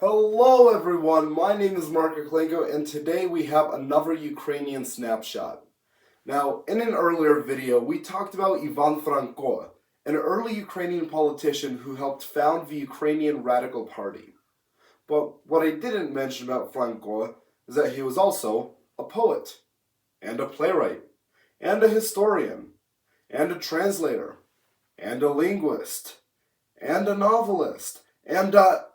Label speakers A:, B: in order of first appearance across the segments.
A: Hello everyone, my name is Franko and today we have another Ukrainian snapshot. Now, in an earlier video, we talked about Ivan Franko, an early Ukrainian politician who helped found the Ukrainian Radical Party. But what I didn't mention about Franko is that he was also a poet, and a playwright, and a historian, and a translator, and a linguist, and a novelist, and a...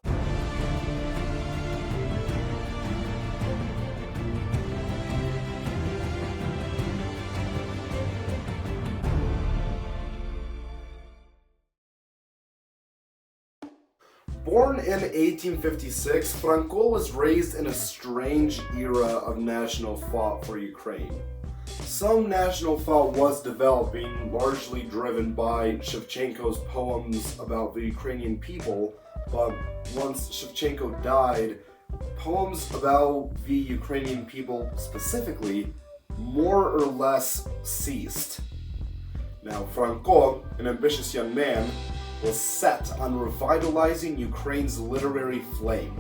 A: Born in 1856, Franko was raised in a strange era of national thought for Ukraine. Some national thought was developing, largely driven by Shevchenko's poems about the Ukrainian people, but once Shevchenko died, poems about the Ukrainian people specifically more or less ceased. Now, Franko, an ambitious young man, was set on revitalizing Ukraine's literary flame.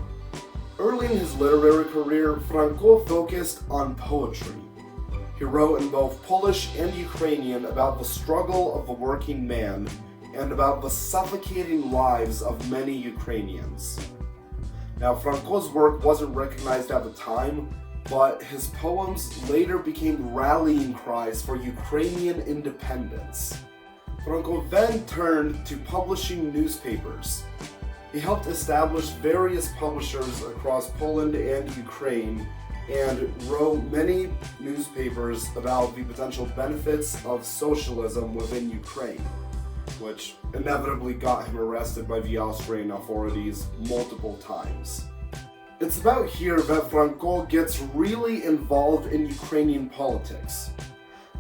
A: Early in his literary career, Franko focused on poetry. He wrote in both Polish and Ukrainian about the struggle of the working man and about the suffocating lives of many Ukrainians. Now, Franko's work wasn't recognized at the time, but his poems later became rallying cries for Ukrainian independence. Franko then turned to publishing newspapers. He helped establish various publishers across Poland and Ukraine and wrote many newspapers about the potential benefits of socialism within Ukraine, which inevitably got him arrested by the Austrian authorities multiple times. It's about here that Franko gets really involved in Ukrainian politics.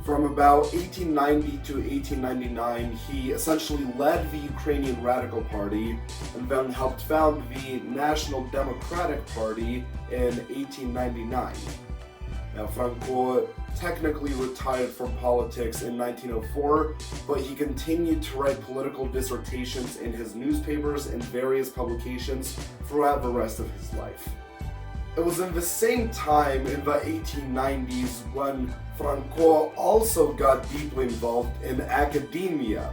A: From about 1890 to 1899, he essentially led the Ukrainian Radical Party and then helped found the National Democratic Party in 1899. Now, Franko technically retired from politics in 1904, but he continued to write political dissertations in his newspapers and various publications throughout the rest of his life. It was in the same time in the 1890s when Franko also got deeply involved in academia.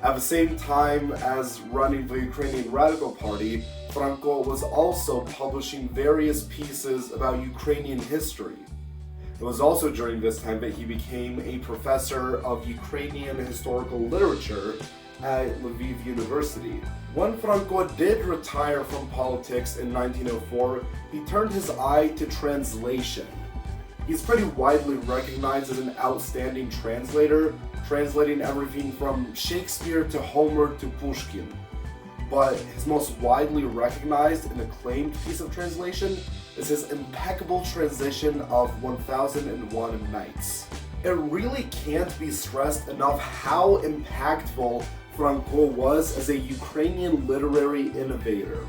A: At the same time as running the Ukrainian Radical Party, Franko was also publishing various pieces about Ukrainian history. It was also during this time that he became a professor of Ukrainian historical literature at Lviv University. When Franko did retire from politics in 1904, he turned his eye to translation. He's pretty widely recognized as an outstanding translator, translating everything from Shakespeare to Homer to Pushkin. But his most widely recognized and acclaimed piece of translation is his impeccable translation of 1001 Nights. It really can't be stressed enough how impactful Franko was as a Ukrainian literary innovator.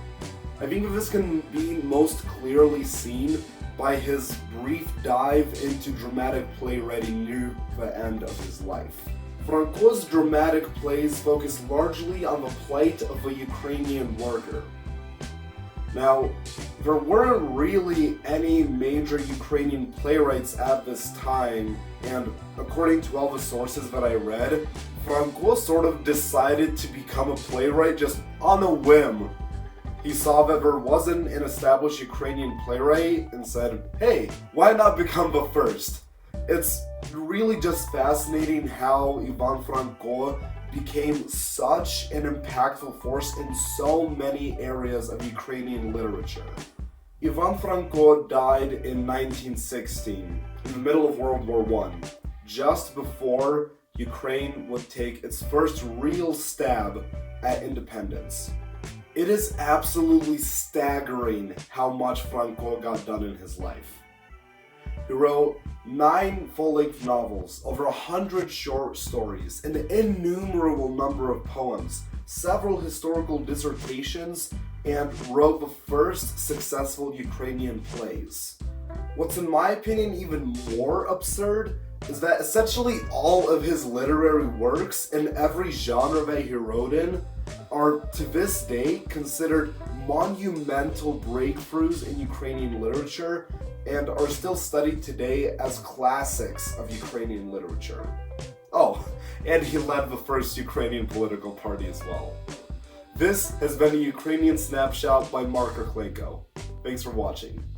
A: I think this can be most clearly seen by his brief dive into dramatic playwriting near the end of his life. Franko's dramatic plays focus largely on the plight of a Ukrainian worker. Now, there weren't really any major Ukrainian playwrights at this time, and according to all the sources that I read, Franko sort of decided to become a playwright just on a whim. He saw that there wasn't an established Ukrainian playwright and said, hey, why not become the first? It's really just fascinating how Ivan Franko became such an impactful force in so many areas of Ukrainian literature. Ivan Franko died in 1916, in the middle of World War I, just before Ukraine would take its first real stab at independence. It is absolutely staggering how much Franko got done in his life. He wrote 9 full-length novels, over 100 short stories, an innumerable number of poems, several historical dissertations, and wrote the first successful Ukrainian plays. What's in my opinion even more absurd is that essentially all of his literary works in every genre that he wrote in are to this day considered monumental breakthroughs in Ukrainian literature and are still studied today as classics of Ukrainian literature. Oh, and he led the first Ukrainian political party as well. This has been a Ukrainian Snapshot by Franko. Thanks for watching.